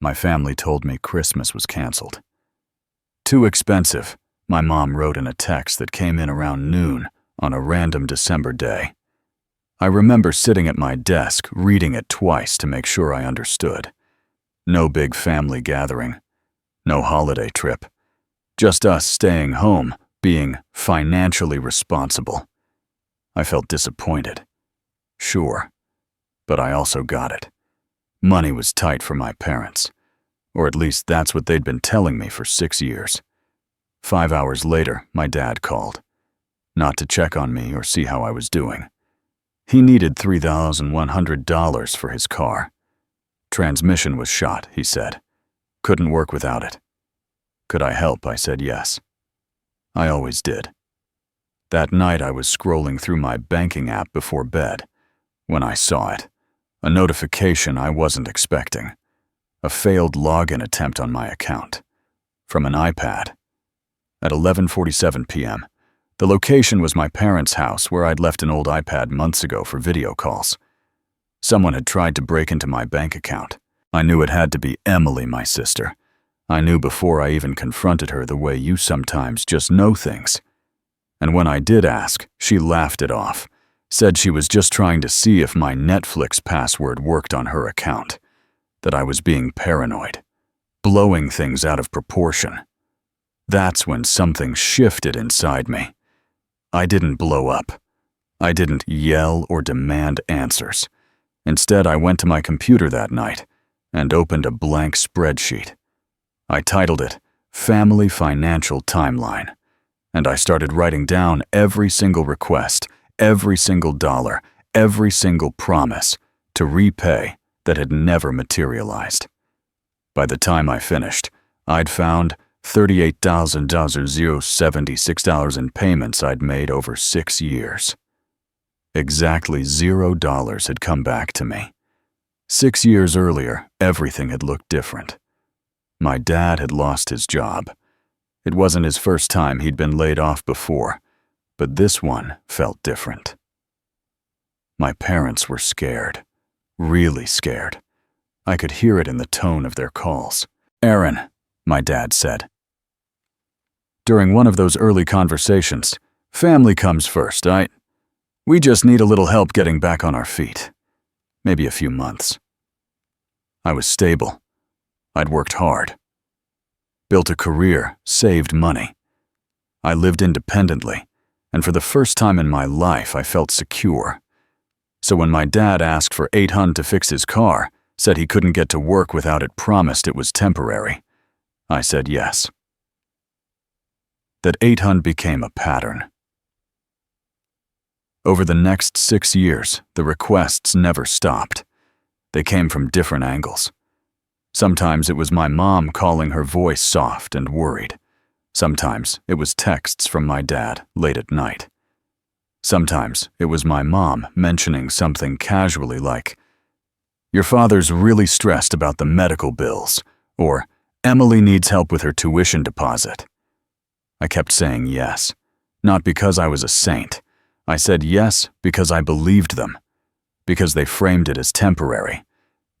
My family told me Christmas was canceled. Too expensive, my mom wrote in a text that came in around noon on a random December day. I remember sitting at my desk, reading it twice to make sure I understood. No big family gathering, no holiday trip, just us staying home, being financially responsible. I felt disappointed. Sure, but I also got it. Money was tight for my parents, or at least that's what they'd been telling me for 6 years. 5 hours later, my dad called, not to check on me or see how I was doing. He needed $3,100 for his car. Transmission was shot, he said. Couldn't work without it. Could I help? I said yes. I always did. That night I was scrolling through my banking app before bed when I saw it. A notification I wasn't expecting. A failed login attempt on my account. From an iPad. At 11:47 p.m., the location was my parents' house where I'd left an old iPad months ago for video calls. Someone had tried to break into my bank account. I knew it had to be Emily, my sister. I knew before I even confronted her the way you sometimes just know things. And when I did ask, she laughed it off. Said she was just trying to see if my Netflix password worked on her account, that I was being paranoid, blowing things out of proportion. That's when something shifted inside me. I didn't blow up. I didn't yell or demand answers. Instead, I went to my computer that night and opened a blank spreadsheet. I titled it Family Financial Timeline, and I started writing down every single request, every single dollar, every single promise to repay that had never materialized. By the time I finished, I'd found $38,076 in payments I'd made over 6 years. Exactly $0 had come back to me. 6 years earlier, everything had looked different. My dad had lost his job. It wasn't his first time he'd been laid off before, but this one felt different. My parents were scared, really scared. I could hear it in the tone of their calls. "Aaron," my dad said. During one of those early conversations, family comes first, we just need a little help getting back on our feet. Maybe a few months. I was stable. I'd worked hard. Built a career, saved money. I lived independently, and for the first time in my life, I felt secure. So when my dad asked for $800 to fix his car, said he couldn't get to work without it, promised it was temporary, I said yes. That $800 became a pattern. Over the next 6 years, the requests never stopped. They came from different angles. Sometimes it was my mom calling, her voice soft and worried. Sometimes it was texts from my dad late at night. Sometimes it was my mom mentioning something casually like, "Your father's really stressed about the medical bills," or "Emily needs help with her tuition deposit." I kept saying yes, not because I was a saint. I said yes because I believed them, because they framed it as temporary,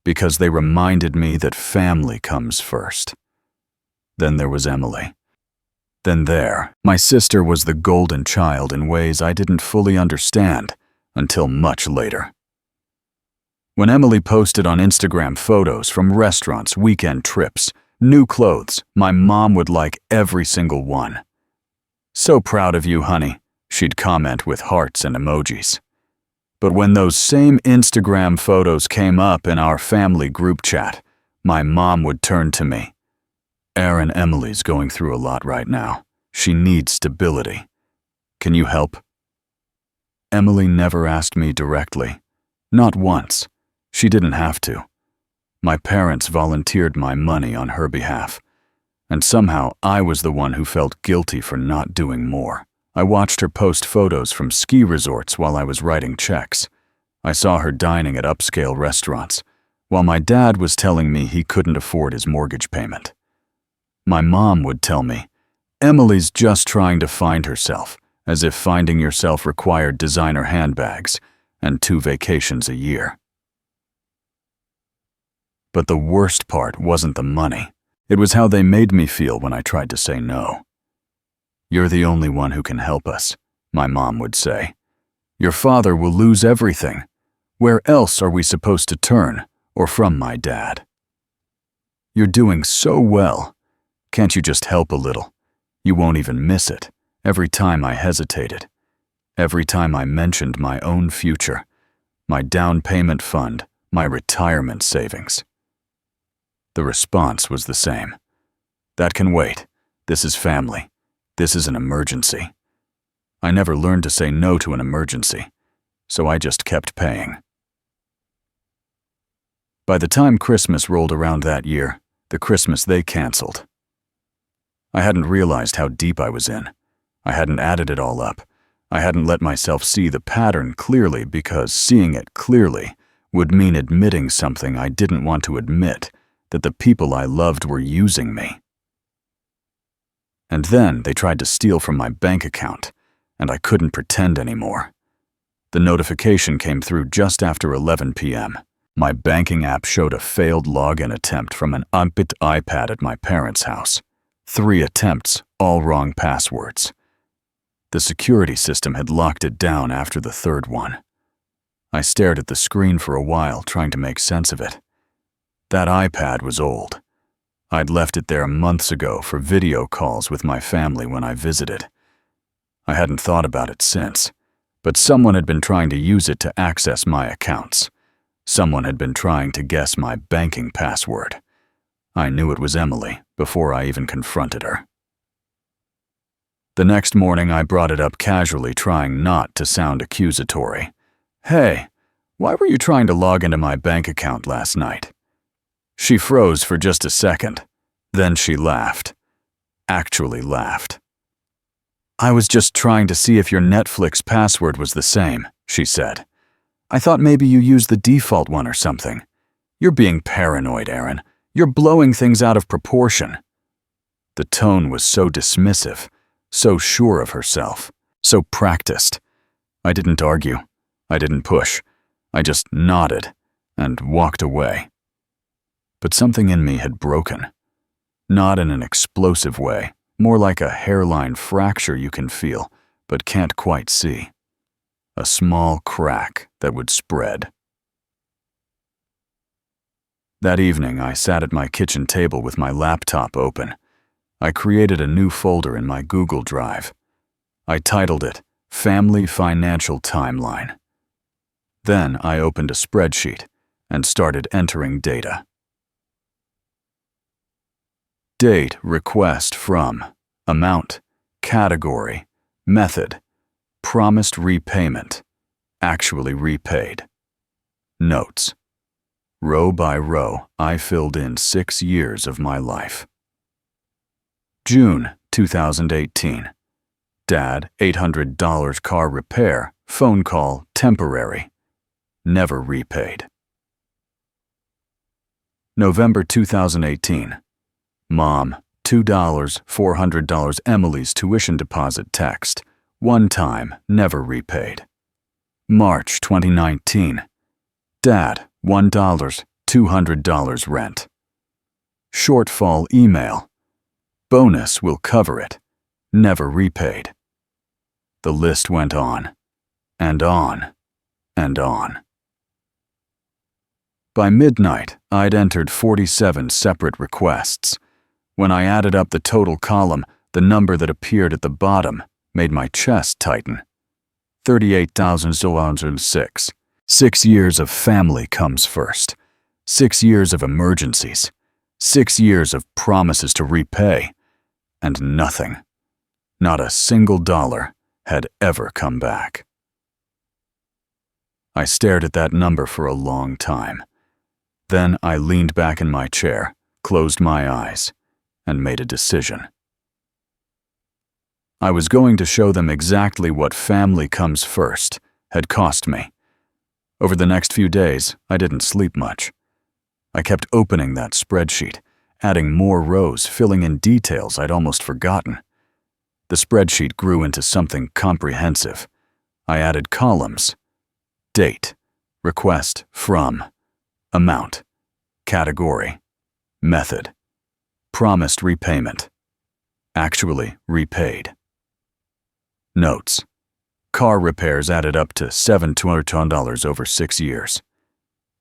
because they reminded me that family comes first. Then there was Emily. Then my sister was the golden child in ways I didn't fully understand until much later. When Emily posted on Instagram photos from restaurants, weekend trips, new clothes, my mom would like every single one. "So proud of you, honey," she'd comment with hearts and emojis. But when those same Instagram photos came up in our family group chat, my mom would turn to me. "Aaron, Emily's going through a lot right now. She needs stability. Can you help?" Emily never asked me directly. Not once. She didn't have to. My parents volunteered my money on her behalf. And somehow I was the one who felt guilty for not doing more. I watched her post photos from ski resorts while I was writing checks. I saw her dining at upscale restaurants, while my dad was telling me he couldn't afford his mortgage payment. My mom would tell me, "Emily's just trying to find herself," as if finding yourself required designer handbags and 2 vacations a year. But the worst part wasn't the money. It was how they made me feel when I tried to say no. "You're the only one who can help us," my mom would say. "Your father will lose everything. Where else are we supposed to turn, or from my dad? You're doing so well. Can't you just help a little? You won't even miss it." Every time I hesitated, every time I mentioned my own future, my down payment fund, my retirement savings. The response was the same. "That can wait. This is family. This is an emergency." I never learned to say no to an emergency, so I just kept paying. By the time Christmas rolled around that year, the Christmas they canceled, I hadn't realized how deep I was in. I hadn't added it all up. I hadn't let myself see the pattern clearly, because seeing it clearly would mean admitting something I didn't want to admit, that the people I loved were using me. And then they tried to steal from my bank account, and I couldn't pretend anymore. The notification came through just after 11 p.m. My banking app showed a failed login attempt from an unpit iPad at my parents' house. 3 attempts, all wrong passwords. The security system had locked it down after the 3rd one. I stared at the screen for a while, trying to make sense of it. That iPad was old. I'd left it there months ago for video calls with my family when I visited. I hadn't thought about it since, but someone had been trying to use it to access my accounts. Someone had been trying to guess my banking password. I knew it was Emily before I even confronted her. The next morning, I brought it up casually, trying not to sound accusatory. "Hey, why were you trying to log into my bank account last night?" She froze for just a second. Then she laughed. Actually laughed. "I was just trying to see if your Netflix password was the same," she said. "I thought maybe you used the default one or something. You're being paranoid, Aaron. You're blowing things out of proportion." The tone was so dismissive, so sure of herself, so practiced. I didn't argue. I didn't push. I just nodded and walked away. But something in me had broken. Not in an explosive way, more like a hairline fracture you can feel, but can't quite see. A small crack that would spread. That evening, I sat at my kitchen table with my laptop open. I created a new folder in my Google Drive. I titled it Family Financial Timeline. Then I opened a spreadsheet and started entering data. Date, request from, amount, category, method, promised repayment, actually repaid. Notes. Row by row, I filled in 6 years of my life. June 2018. Dad, $800 car repair, phone call, temporary. Never repaid. November 2018. Mom, $2, $400 Emily's tuition deposit text. One time, never repaid. March 2019. Dad, $1, $200 rent. Shortfall email. Bonus will cover it. Never repaid. The list went on, and on, and on. By midnight, I'd entered 47 separate requests. When I added up the total column, the number that appeared at the bottom made my chest tighten. 38,006. 6 years of family comes first. 6 years of emergencies. 6 years of promises to repay. And nothing, not a single dollar, had ever come back. I stared at that number for a long time. Then I leaned back in my chair, closed my eyes, and made a decision. I was going to show them exactly what family comes first had cost me. Over the next few days, I didn't sleep much. I kept opening that spreadsheet, adding more rows, filling in details I'd almost forgotten. The spreadsheet grew into something comprehensive. I added columns. Date, request from, amount, Category: method, promised repayment, actually repaid. Notes: car repairs added up to $7,200 over 6 years.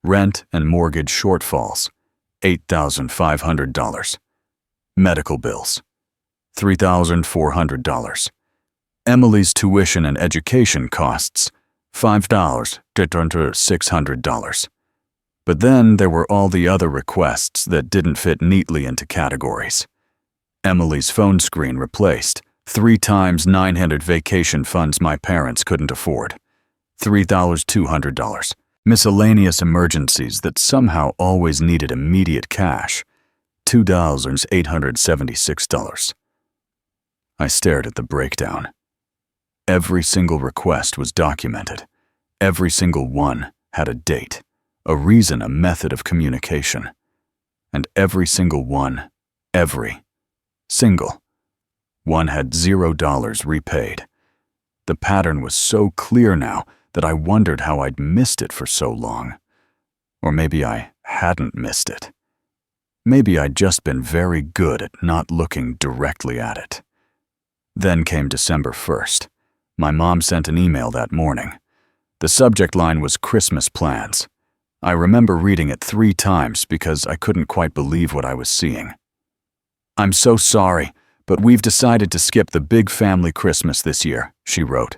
Rent and mortgage shortfalls, $8,500. Medical bills, $3,400. Emily's tuition and education costs, $5,600. But then there were all the other requests that didn't fit neatly into categories. Emily's phone screen replaced, 3 times $900 vacation funds my parents couldn't afford, $3,200. Miscellaneous emergencies that somehow always needed immediate cash, $2,876. I stared at the breakdown. Every single request was documented. Every single one had a date, a reason, a method of communication. And every single one, every single one had $0 repaid. The pattern was so clear now that I wondered how I'd missed it for so long. Or maybe I hadn't missed it. Maybe I'd just been very good at not looking directly at it. Then came December 1st. My mom sent an email that morning. The subject line was Christmas plans. I remember reading it 3 times because I couldn't quite believe what I was seeing. "I'm so sorry, but we've decided to skip the big family Christmas this year," she wrote.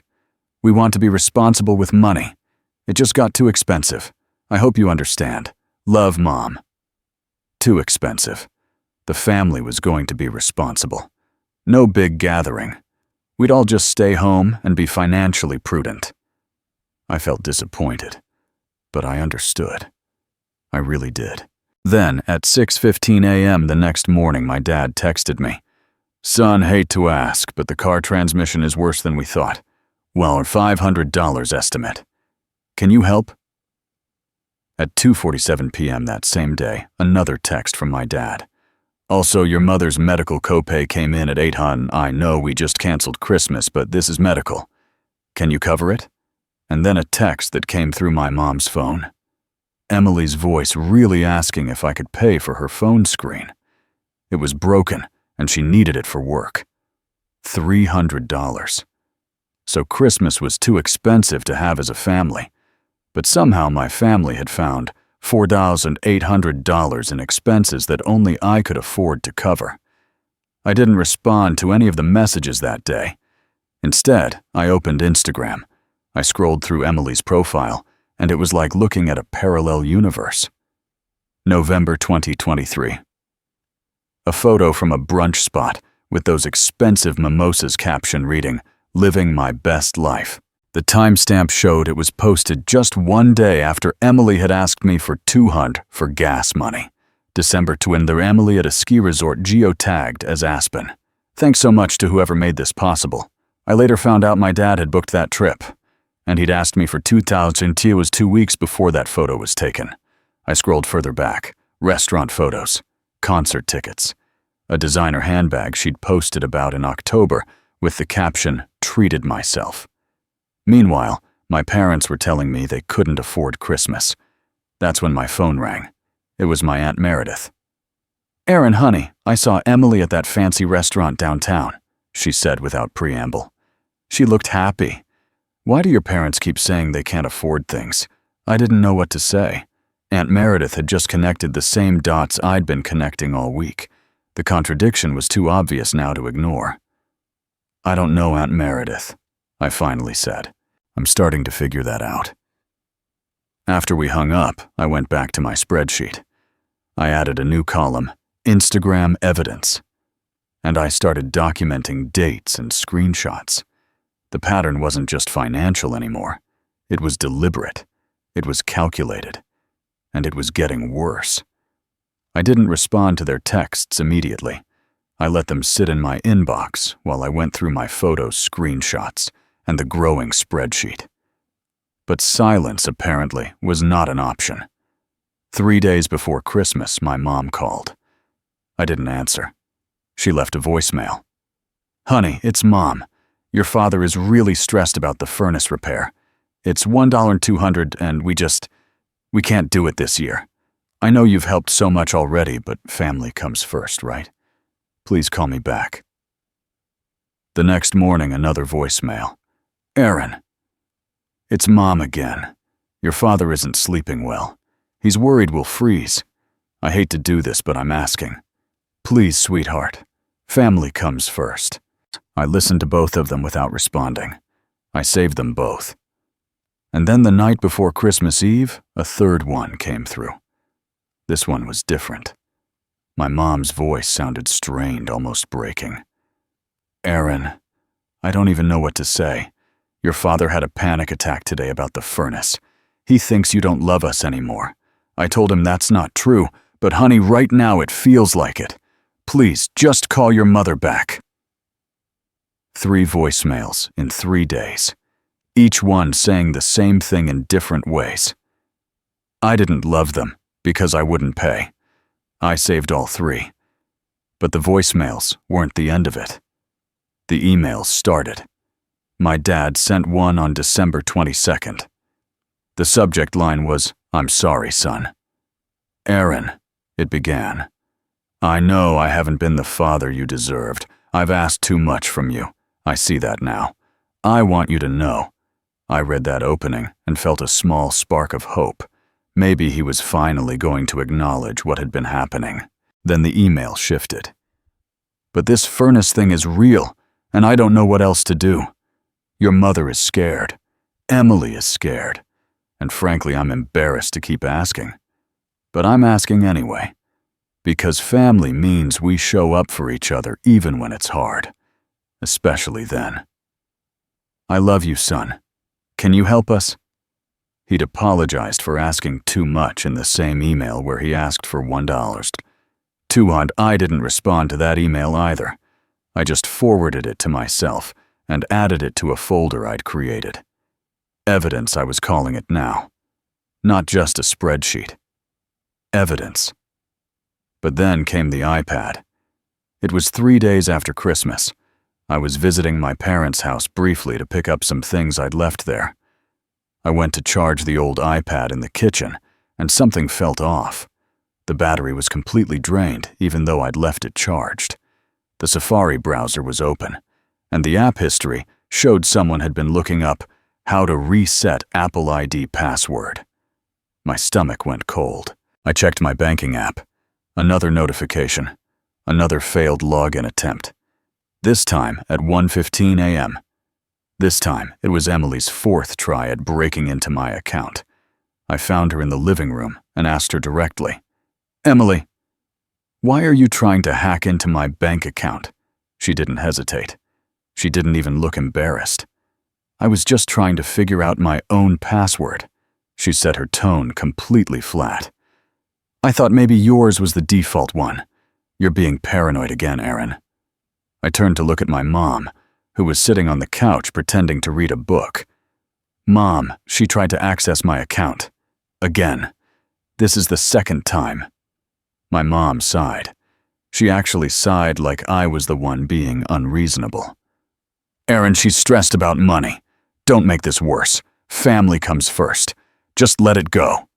"We want to be responsible with money. It just got too expensive. I hope you understand. Love, Mom." Too expensive. The family was going to be responsible. No big gathering. We'd all just stay home and be financially prudent. I felt disappointed, but I understood. I really did. Then, at 6:15 a.m. the next morning, my dad texted me. "Son, hate to ask, but the car transmission is worse than we thought. Well, a $500 estimate. Can you help?" At 2:47 p.m. that same day, another text from my dad. "Also, your mother's medical copay came in at $800. I know we just canceled Christmas, but this is medical. Can you cover it?" And then a text that came through my mom's phone. Emily's voice really asking if I could pay for her phone screen. It was broken, and she needed it for work. $300. So Christmas was too expensive to have as a family. But somehow my family had found $4,800 in expenses that only I could afford to cover. I didn't respond to any of the messages that day. Instead, I opened Instagram. I scrolled through Emily's profile, and it was like looking at a parallel universe. November 2023. A photo from a brunch spot with those expensive mimosas caption reading, "Living my best life." The timestamp showed it was posted just 1 day after Emily had asked me for $200 for gas money. December 20, Emily at a ski resort geotagged as Aspen. "Thanks so much to whoever made this possible. I later found out my dad had booked that trip, and he'd asked me for $2,000. It was 2 weeks before that photo was taken." I scrolled further back. Restaurant photos, concert tickets, a designer handbag she'd posted about in October with the caption, "Treated myself." Meanwhile, my parents were telling me they couldn't afford Christmas. That's when my phone rang. It was my Aunt Meredith. "Aaron, honey, I saw Emily at that fancy restaurant downtown," she said without preamble. She looked happy. Why do your parents keep saying they can't afford things? I didn't know what to say. Aunt Meredith had just connected the same dots I'd been connecting all week. The contradiction was too obvious now to ignore. "I don't know Aunt Meredith," I finally said. "I'm starting to figure that out." After we hung up, I went back to my spreadsheet. I added a new column, Instagram evidence, and I started documenting dates and screenshots. The pattern wasn't just financial anymore. It was deliberate. It was calculated. And it was getting worse. I didn't respond to their texts immediately. I let them sit in my inbox while I went through my photos, screenshots, and the growing spreadsheet. But silence, apparently, was not an option. 3 days before Christmas, my mom called. I didn't answer. She left a voicemail. "Honey, it's Mom. Your father is really stressed about the furnace repair. It's $1,200 and we can't do it this year. I know you've helped so much already, but family comes first, right? Please call me back. The next morning, another voicemail. Aaron. It's Mom again. Your father isn't sleeping well. He's worried we'll freeze. I hate to do this, but I'm asking. Please, sweetheart. Family comes first. I listened to both of them without responding. I saved them both. And then the night before Christmas Eve, a third one came through. This one was different. My mom's voice sounded strained, almost breaking. Aaron, I don't even know what to say. Your father had a panic attack today about the furnace. He thinks you don't love us anymore. I told him that's not true, but honey, right now it feels like it. Please, just call your mother back. 3 voicemails in 3 days, each one saying the same thing in different ways. I didn't love them because I wouldn't pay. I saved all 3. But the voicemails weren't the end of it. The emails started. My dad sent one on December 22nd. The subject line was, I'm sorry, son. Aaron, it began. I know I haven't been the father you deserved. I've asked too much from you. I see that now. I want you to know. I read that opening and felt a small spark of hope. Maybe he was finally going to acknowledge what had been happening. Then the email shifted. But this furnace thing is real, and I don't know what else to do. Your mother is scared. Emily is scared. And frankly, I'm embarrassed to keep asking. But I'm asking anyway. Because family means we show up for each other even when it's hard. Especially then. I love you, son. Can you help us? He'd apologized for asking too much in the same email where he asked for $1. Too odd, I didn't respond to that email either. I just forwarded it to myself and added it to a folder I'd created. Evidence, I was calling it now. Not just a spreadsheet. Evidence. But then came the iPad. It was 3 days after Christmas. I was visiting my parents' house briefly to pick up some things I'd left there. I went to charge the old iPad in the kitchen, and something felt off. The battery was completely drained, even though I'd left it charged. The Safari browser was open, and the app history showed someone had been looking up how to reset Apple ID password. My stomach went cold. I checked my banking app. Another notification. Another failed login attempt. This time at 1:15 a.m. This time, it was Emily's 4th try at breaking into my account. I found her in the living room and asked her directly, Emily, why are you trying to hack into my bank account? She didn't hesitate. She didn't even look embarrassed. I was just trying to figure out my own password. She said, her tone completely flat. I thought maybe yours was the default one. You're being paranoid again, Aaron. I turned to look at my mom, who was sitting on the couch pretending to read a book. Mom, she tried to access my account. Again. This is the 2nd time. My mom sighed. She actually sighed like I was the one being unreasonable. Aaron, she's stressed about money. Don't make this worse. Family comes first. Just let it go.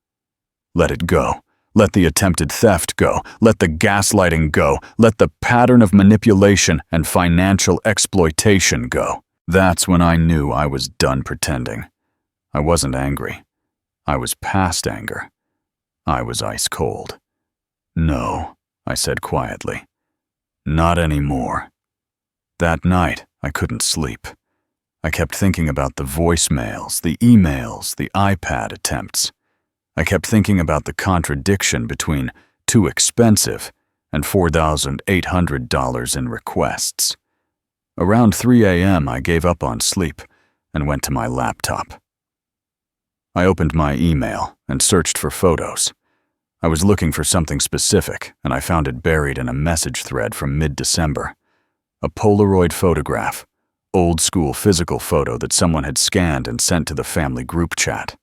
Let it go. Let the attempted theft go. Let the gaslighting go. Let the pattern of manipulation and financial exploitation go. That's when I knew I was done pretending. I wasn't angry. I was past anger. I was ice cold. No, I said quietly. Not anymore. That night, I couldn't sleep. I kept thinking about the voicemails, the emails, the iPad attempts. I kept thinking about the contradiction between too expensive and $4,800 in requests. Around 3 a.m., I gave up on sleep and went to my laptop. I opened my email and searched for photos. I was looking for something specific, and I found it buried in a message thread from mid-December. A Polaroid photograph, old-school physical photo that someone had scanned and sent to the family group chat.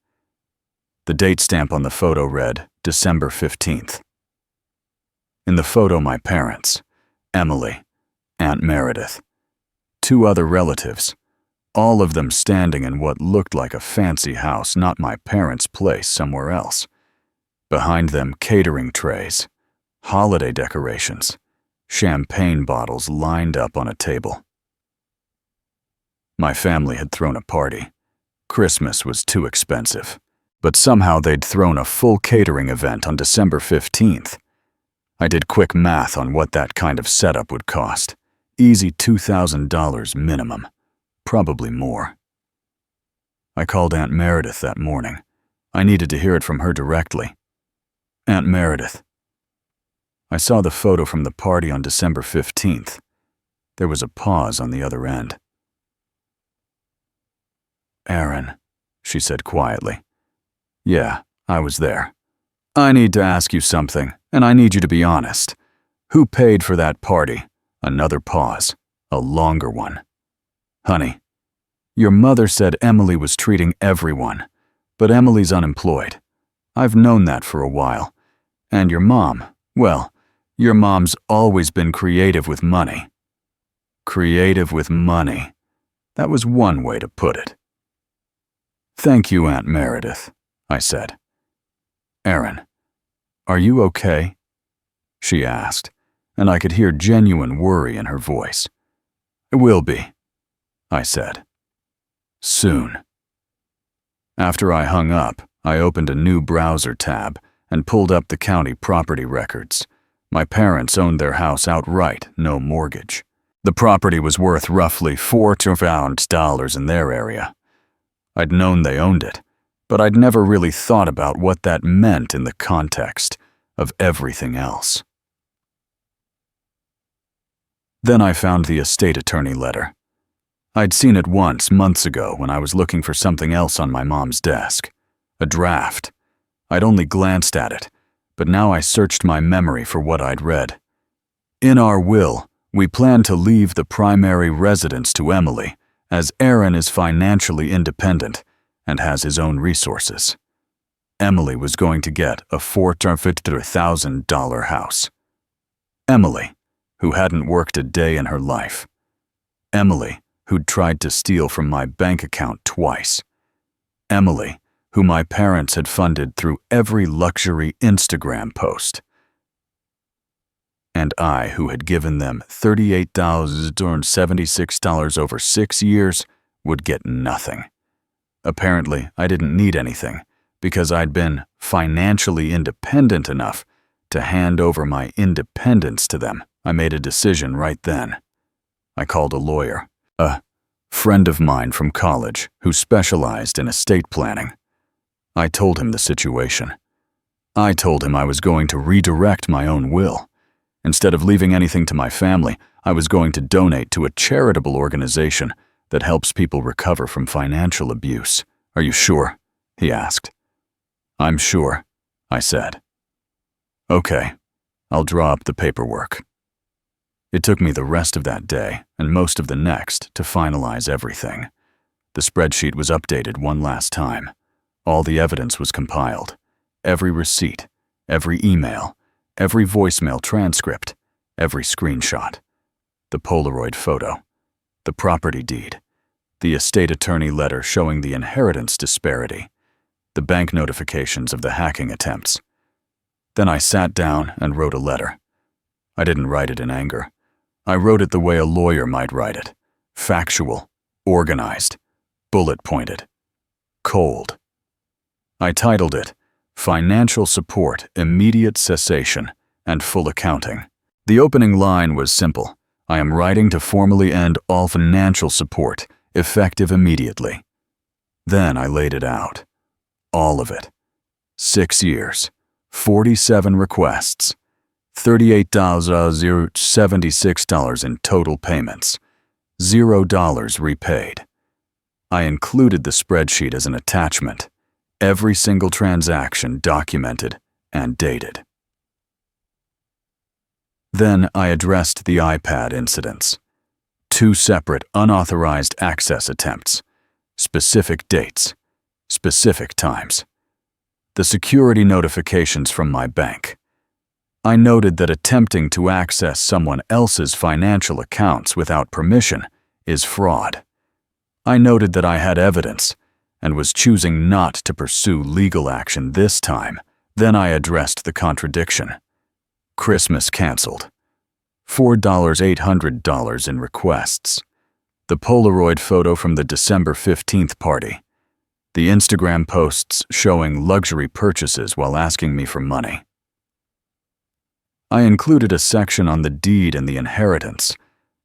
The date stamp on the photo read December 15th. In the photo, my parents, Emily, Aunt Meredith, 2 other relatives, all of them standing in what looked like a fancy house, not my parents' place, somewhere else. Behind them, catering trays, holiday decorations, champagne bottles lined up on a table. My family had thrown a party. Christmas was too expensive, but somehow they'd thrown a full catering event on December 15th. I did quick math on what that kind of setup would cost. Easy $2,000 minimum, probably more. I called Aunt Meredith that morning. I needed to hear it from her directly. Aunt Meredith. I saw the photo from the party on December 15th. There was a pause on the other end. Aaron, she said quietly. Yeah, I was there. I need to ask you something, and I need you to be honest. Who paid for that party? Another pause, a longer one. Honey, your mother said Emily was treating everyone, but Emily's unemployed. I've known that for a while. And your mom, well, your mom's always been creative with money. Creative with money. That was one way to put it. Thank you, Aunt Meredith, I said. Aaron, are you okay? She asked, and I could hear genuine worry in her voice. I will be, I said. Soon. After I hung up, I opened a new browser tab and pulled up the county property records. My parents owned their house outright, no mortgage. The property was worth roughly $4,000 in their area. I'd known they owned it, but I'd never really thought about what that meant in the context of everything else. Then I found the estate attorney letter. I'd seen it once months ago when I was looking for something else on my mom's desk. A draft. I'd only glanced at it, but now I searched my memory for what I'd read. In our will, we plan to leave the primary residence to Emily, as Aaron is financially independent and has his own resources. Emily was going to get a $4,000 house. Emily, who hadn't worked a day in her life. Emily, who'd tried to steal from my bank account twice. Emily, who my parents had funded through every luxury Instagram post. And I, who had given them $38,076 over 6 years, would get nothing. Apparently, I didn't need anything, because I'd been financially independent enough to hand over my independence to them. I made a decision right then. I called a lawyer, a friend of mine from college who specialized in estate planning. I told him the situation. I told him I was going to redirect my own will. Instead of leaving anything to my family, I was going to donate to a charitable organization that helps people recover from financial abuse. Are you sure? He asked. I'm sure, I said. Okay, I'll draw up the paperwork. It took me the rest of that day and most of the next to finalize everything. The spreadsheet was updated one last time. All the evidence was compiled. Every receipt, every email, every voicemail transcript, every screenshot, the Polaroid photo, the property deed, the estate attorney letter showing the inheritance disparity, the bank notifications of the hacking attempts. Then I sat down and wrote a letter. I didn't write it in anger. I wrote it the way a lawyer might write it. Factual, organized, bullet-pointed, cold. I titled it, Financial Support, Immediate Cessation, and Full Accounting. The opening line was simple. I am writing to formally end all financial support, effective immediately. Then I laid it out. All of it. 6 years, 47 requests, $38,076 in total payments, $0 repaid. I included the spreadsheet as an attachment. Every single transaction documented and dated. Then I addressed the iPad incidents. 2 separate unauthorized access attempts, specific dates, specific times. The security notifications from my bank. I noted that attempting to access someone else's financial accounts without permission is fraud. I noted that I had evidence and was choosing not to pursue legal action this time Then I addressed the contradiction. Christmas canceled. $4,800 in requests. The Polaroid photo from the December 15th party. The Instagram posts showing luxury purchases while asking me for money. I included a section on the deed and the inheritance.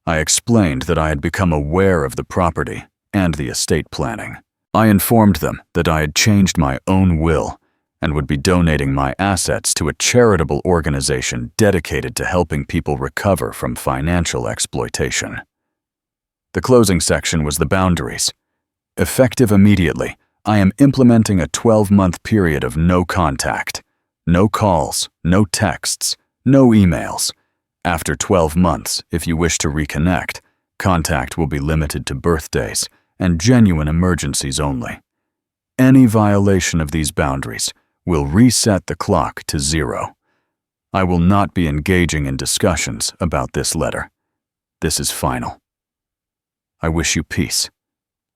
I explained that I had become aware of the property and the estate planning. I informed them that I had changed my own will and would be donating my assets to a charitable organization dedicated to helping people recover from financial exploitation. The closing section was the boundaries. Effective immediately, I am implementing a 12-month period of no contact, no calls, no texts, no emails. After 12 months, if you wish to reconnect, contact will be limited to birthdays and genuine emergencies only. Any violation of these boundaries will reset the clock to 0. I will not be engaging in discussions about this letter. This is final. I wish you peace.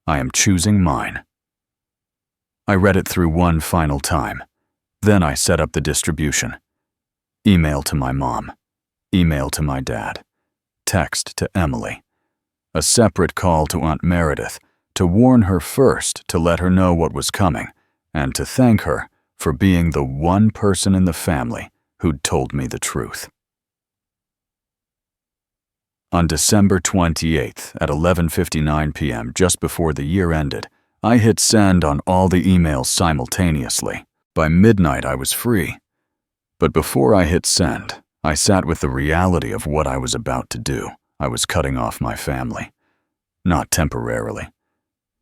I am choosing mine. I read it through one final time. Then I set up the distribution. Email to my mom. Email to my dad. Text to Emily. A separate call to Aunt Meredith to warn her first to let her know what was coming and to thank her for being the one person in the family who'd told me the truth. On December 28th at 11:59 p.m., just before the year ended, I hit send on all the emails simultaneously. By midnight, I was free. But before I hit send, I sat with the reality of what I was about to do. I was cutting off my family. Not temporarily.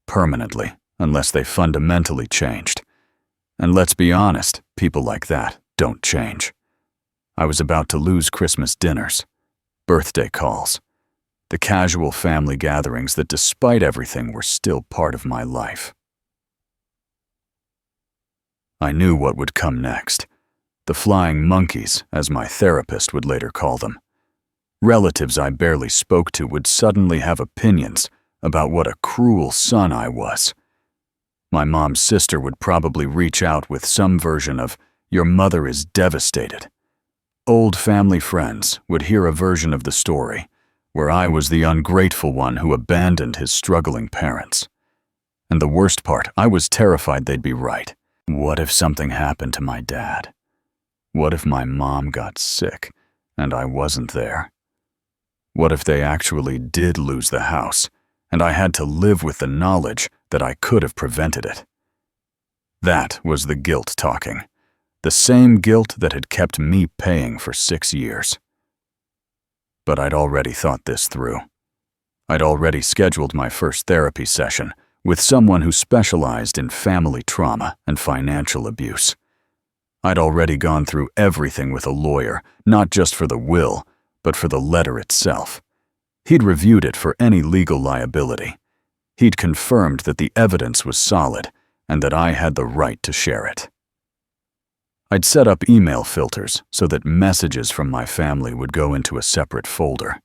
Permanently, unless they fundamentally changed. And let's be honest, people like that don't change. I was about to lose Christmas dinners, birthday calls, the casual family gatherings that despite everything were still part of my life. I knew what would come next. The flying monkeys, as my therapist would later call them. Relatives I barely spoke to would suddenly have opinions about what a cruel son I was. My mom's sister would probably reach out with some version of, "Your mother is devastated." Old family friends would hear a version of the story, where I was the ungrateful one who abandoned his struggling parents. And the worst part, I was terrified they'd be right. What if something happened to my dad? What if my mom got sick and I wasn't there? What if they actually did lose the house and I had to live with the knowledge that I could have prevented it? That was the guilt talking. The same guilt that had kept me paying for 6 years. But I'd already thought this through. I'd already scheduled my first therapy session with someone who specialized in family trauma and financial abuse. I'd already gone through everything with a lawyer, not just for the will, but for the letter itself. He'd reviewed it for any legal liability. He'd confirmed that the evidence was solid and that I had the right to share it. I'd set up email filters so that messages from my family would go into a separate folder.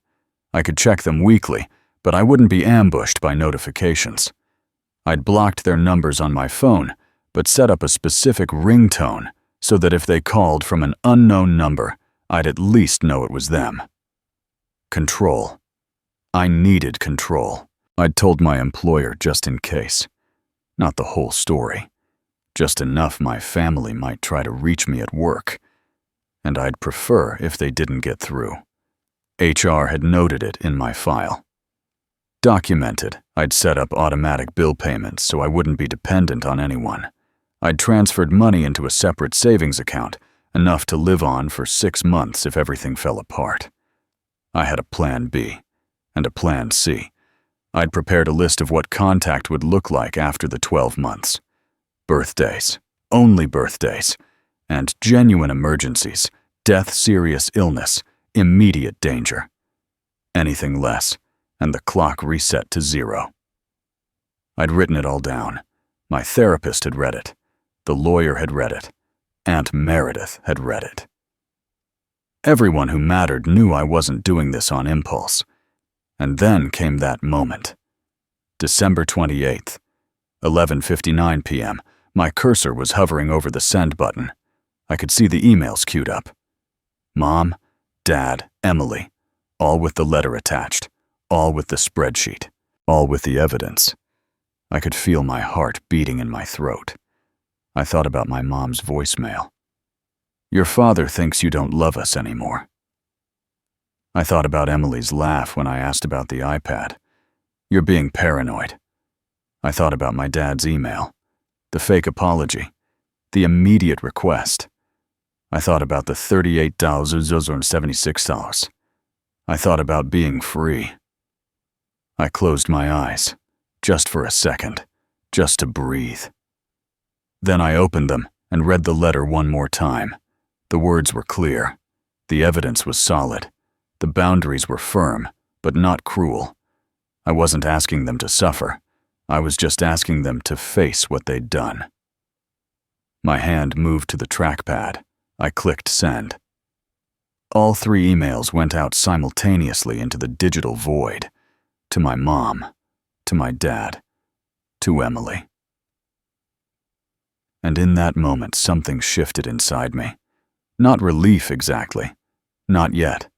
I could check them weekly, but I wouldn't be ambushed by notifications. I'd blocked their numbers on my phone, but set up a specific ringtone so that if they called from an unknown number, I'd at least know it was them. Control. I needed control. I'd told my employer just in case. Not the whole story. Just enough my family might try to reach me at work. And I'd prefer if they didn't get through. HR had noted it in my file. Documented, I'd set up automatic bill payments so I wouldn't be dependent on anyone. I'd transferred money into a separate savings account, enough to live on for 6 months if everything fell apart. I had a plan B and a plan C. I'd prepared a list of what contact would look like after the 12 months. Birthdays, only birthdays, and genuine emergencies, death, serious illness, immediate danger. Anything less, and the clock reset to 0. I'd written it all down. My therapist had read it. The lawyer had read it. Aunt Meredith had read it. Everyone who mattered knew I wasn't doing this on impulse. And then came that moment. December 28th, 11:59 p.m., my cursor was hovering over the send button. I could see the emails queued up. Mom, Dad, Emily, all with the letter attached, all with the spreadsheet, all with the evidence. I could feel my heart beating in my throat. I thought about my mom's voicemail. Your father thinks you don't love us anymore. I thought about Emily's laugh when I asked about the iPad. You're being paranoid. I thought about my dad's email, the fake apology, the immediate request. I thought about the $38.76. I thought about being free. I closed my eyes, just for a second, just to breathe. Then I opened them and read the letter one more time. The words were clear. The evidence was solid. The boundaries were firm, but not cruel. I wasn't asking them to suffer. I was just asking them to face what they'd done. My hand moved to the trackpad. I clicked send. All 3 emails went out simultaneously into the digital void. To my mom, to my dad, to Emily. And in that moment, something shifted inside me. Not relief exactly. Not yet.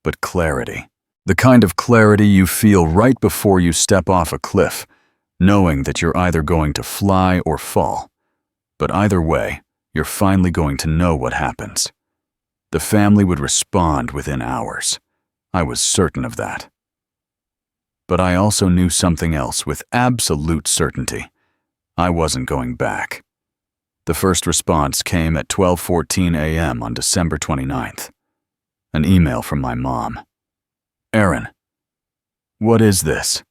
But clarity. The kind of clarity you feel right before you step off a cliff, knowing that you're either going to fly or fall. But either way, you're finally going to know what happens. The family would respond within hours. I was certain of that. But I also knew something else with absolute certainty. I wasn't going back. The first response came at 12:14 a.m. on December 29th. An email from my mom. Aaron, what is this?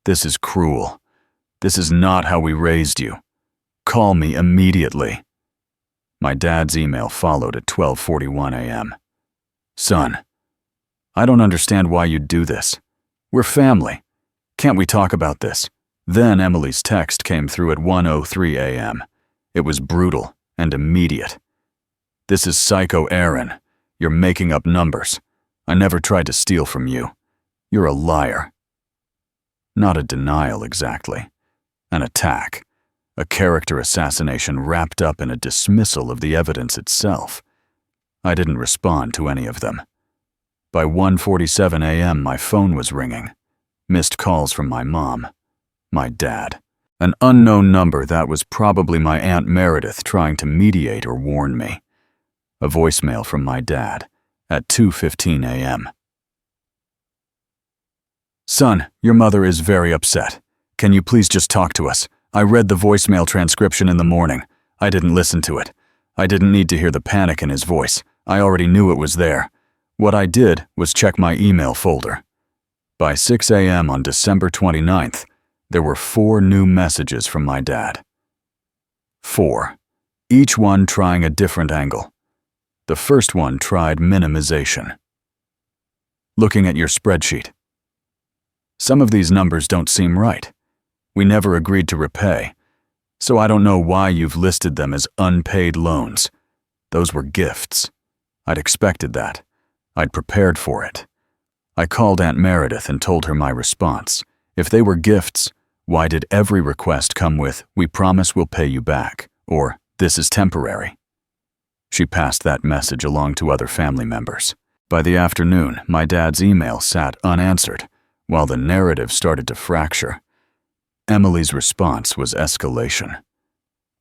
This is cruel. This is not how we raised you. Call me immediately. My dad's email followed at 12:41 a.m. Son, I don't understand why you'd do this. We're family. Can't we talk about this? Then Emily's text came through at 1:03 a.m. It was brutal and immediate. This is Psycho Aaron. You're making up numbers. I never tried to steal from you. You're a liar. Not a denial exactly. An attack. A character assassination wrapped up in a dismissal of the evidence itself. I didn't respond to any of them. By 1:47 a.m. my phone was ringing. Missed calls from my mom, my dad. An unknown number that was probably my Aunt Meredith trying to mediate or warn me. A voicemail from my dad at 2:15 a.m. Son, your mother is very upset. Can you please just talk to us? I read the voicemail transcription in the morning. I didn't listen to it. I didn't need to hear the panic in his voice. I already knew it was there. What I did was check my email folder. By 6 a.m. on December 29th, there were 4 new messages from my dad. 4, each one trying a different angle. The first one tried minimization. Looking at your spreadsheet. Some of these numbers don't seem right. We never agreed to repay, so I don't know why you've listed them as unpaid loans. Those were gifts. I'd expected that. I'd prepared for it. I called Aunt Meredith and told her my response. If they were gifts, why did every request come with, "We promise we'll pay you back," or "This is temporary"? She passed that message along to other family members. By the afternoon, my dad's email sat unanswered, while the narrative started to fracture. Emily's response was escalation.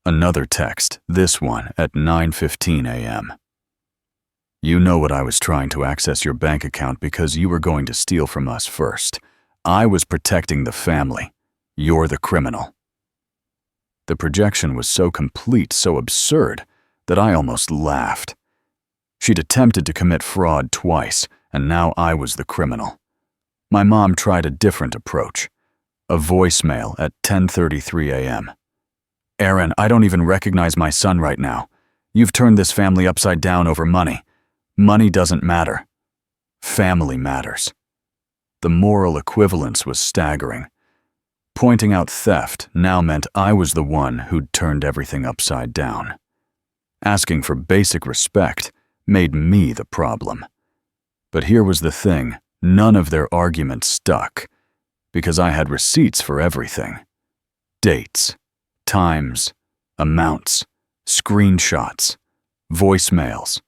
Another text, this one at 9:15 a.m. You know what I was trying to access your bank account because you were going to steal from us first. I was protecting the family. You're the criminal. The projection was so complete, so absurd, that I almost laughed. She'd attempted to commit fraud twice, and now I was the criminal. My mom tried a different approach. A voicemail at 10:33 a.m. Aaron, I don't even recognize my son right now. You've turned this family upside down over money. Money doesn't matter. Family matters. The moral equivalence was staggering. Pointing out theft now meant I was the one who'd turned everything upside down. Asking for basic respect made me the problem. But here was the thing, none of their arguments stuck, because I had receipts for everything. Dates, times, amounts, screenshots, voicemails,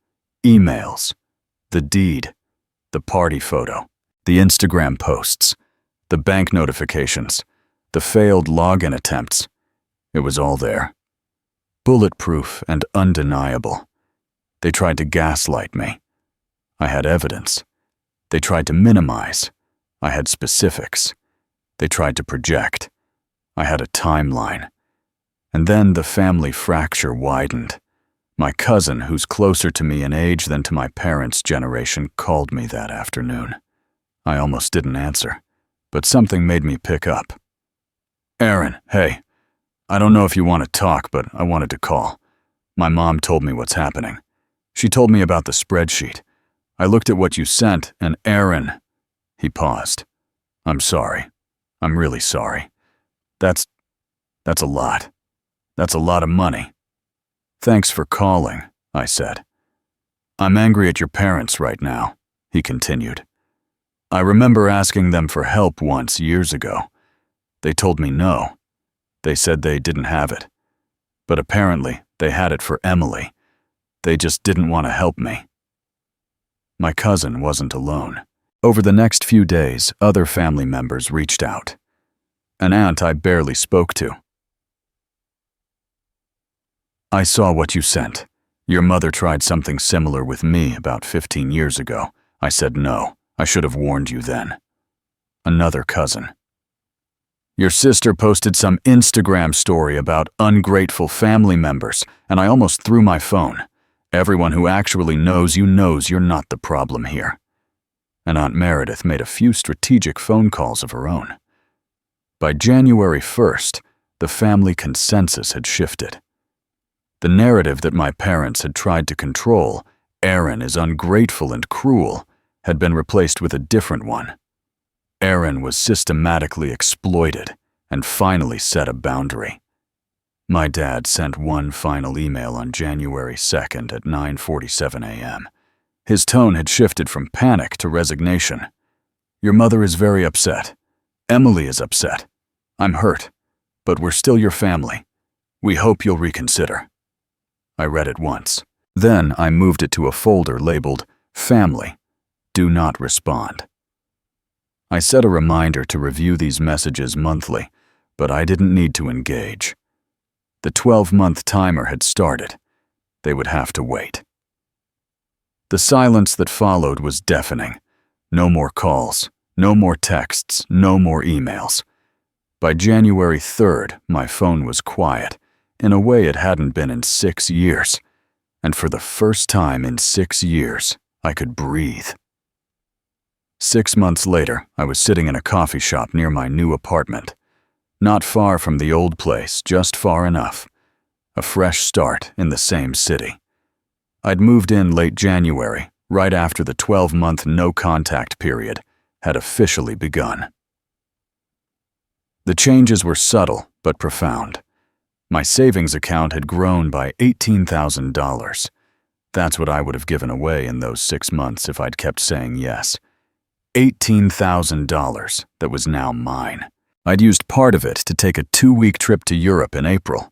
emails, the deed, the party photo, the Instagram posts, the bank notifications, the failed login attempts. It was all there. Bulletproof and undeniable. They tried to gaslight me. I had evidence. They tried to minimize. I had specifics. They tried to project. I had a timeline. And then the family fracture widened. My cousin, who's closer to me in age than to my parents' generation, called me that afternoon. I almost didn't answer, but something made me pick up. "Aaron, hey, I don't know if you want to talk, but I wanted to call. My mom told me what's happening. She told me about the spreadsheet. I looked at what you sent, and Aaron..." He paused. "I'm sorry. I'm really sorry. That's a lot. That's a lot of money." "Thanks for calling," I said. "I'm angry at your parents right now," he continued. "I remember asking them for help once years ago. They told me no. They said they didn't have it. But apparently, they had it for Emily. They just didn't want to help me." My cousin wasn't alone. Over the next few days, other family members reached out. An aunt I barely spoke to. "I saw what you sent. Your mother tried something similar with me about 15 years ago. I said no. I should have warned you then." Another cousin. "Your sister posted some Instagram story about ungrateful family members, and I almost threw my phone. Everyone who actually knows you knows you're not the problem here." And Aunt Meredith made a few strategic phone calls of her own. By January 1st, the family consensus had shifted. The narrative that my parents had tried to control, "Aaron is ungrateful and cruel," had been replaced with a different one. Aaron was systematically exploited and finally set a boundary. My dad sent one final email on January 2nd at 9:47 a.m. His tone had shifted from panic to resignation. "Your mother is very upset. Emily is upset. I'm hurt, but we're still your family. We hope you'll reconsider." I read it once. Then I moved it to a folder labeled Family. Do not respond. I set a reminder to review these messages monthly, but I didn't need to engage. The 12-month timer had started. They would have to wait. The silence that followed was deafening. No more calls, no more texts, no more emails. By January 3rd, my phone was quiet, in a way it hadn't been in 6 years. And for the first time in 6 years, I could breathe. 6 months later, I was sitting in a coffee shop near my new apartment. Not far from the old place, just far enough. A fresh start in the same city. I'd moved in late January, right after the 12-month no-contact period had officially begun. The changes were subtle but profound. My savings account had grown by $18,000. That's what I would have given away in those 6 months if I'd kept saying yes. $18,000 that was now mine. I'd used part of it to take a 2-week trip to Europe in April,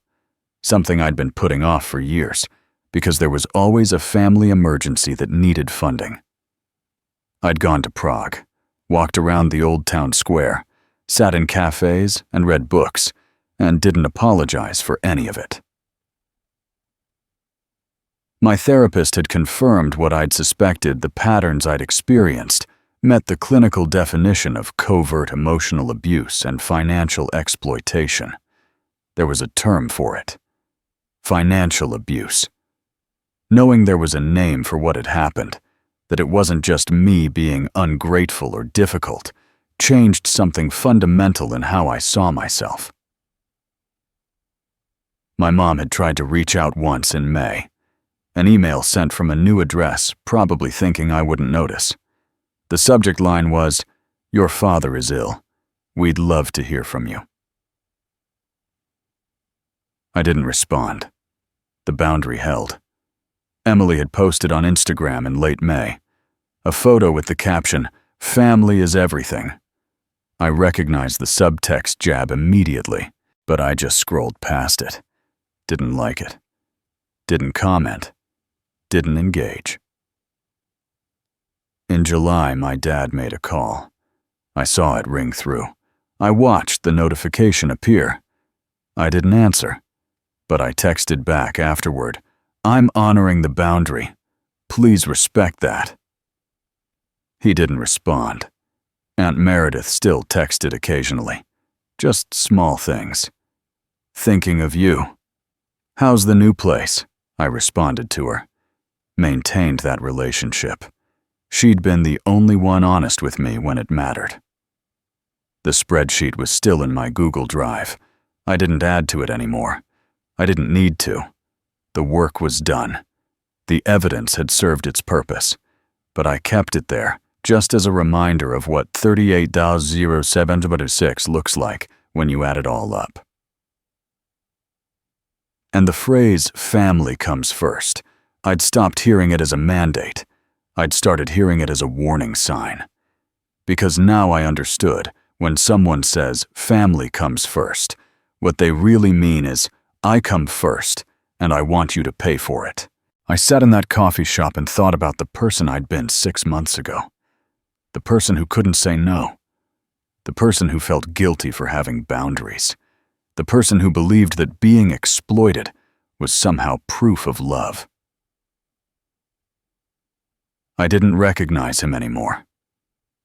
something I'd been putting off for years, because there was always a family emergency that needed funding. I'd gone to Prague, walked around the old town square, sat in cafes and read books, and didn't apologize for any of it. My therapist had confirmed what I'd suspected. The patterns I'd experienced met the clinical definition of covert emotional abuse and financial exploitation. There was a term for it. Financial abuse. Knowing there was a name for what had happened, that it wasn't just me being ungrateful or difficult, changed something fundamental in how I saw myself. My mom had tried to reach out once in May. An email sent from a new address, probably thinking I wouldn't notice. The subject line was, "Your father is ill. We'd love to hear from you." I didn't respond. The boundary held. Emily had posted on Instagram in late May, a photo with the caption, "Family is everything." I recognized the subtext jab immediately, but I just scrolled past it. Didn't like it. didn't comment, didn't engage. In July, my dad made a call. I saw it ring through. I watched the notification appear. I didn't answer, but I texted back afterward, "I'm honoring the boundary. Please respect that." He didn't respond. Aunt Meredith still texted occasionally. Just small things. "Thinking of you. How's the new place?" I responded to her. Maintained that relationship. She'd been the only one honest with me when it mattered. The spreadsheet was still in my Google Drive. I didn't add to it anymore. I didn't need to. The work was done. The evidence had served its purpose, but I kept it there just as a reminder of what 38,0726 looks like when you add it all up. And the phrase, "family comes first," I'd stopped hearing it as a mandate. I'd started hearing it as a warning sign. Because now I understood, when someone says, "family comes first," what they really mean is, "I come first, and I want you to pay for it." I sat in that coffee shop and thought about the person I'd been 6 months ago. The person who couldn't say no. The person who felt guilty for having boundaries. The person who believed that being exploited was somehow proof of love. I didn't recognize him anymore.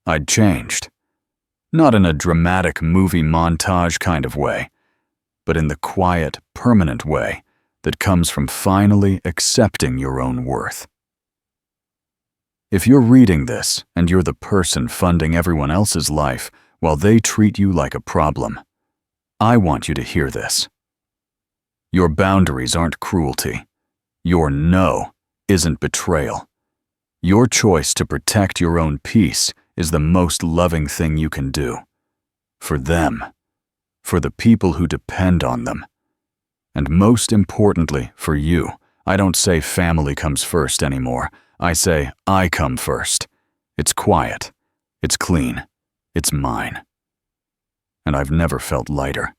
I'd changed. Not in a dramatic movie montage kind of way, but in the quiet, permanent way that comes from finally accepting your own worth. If you're reading this and you're the person funding everyone else's life while they treat you like a problem, I want you to hear this. Your boundaries aren't cruelty. Your no isn't betrayal. Your choice to protect your own peace is the most loving thing you can do. For them. For the people who depend on them. And most importantly, for you. I don't say family comes first anymore. I say I come first. It's quiet. It's clean. It's mine. And I've never felt lighter.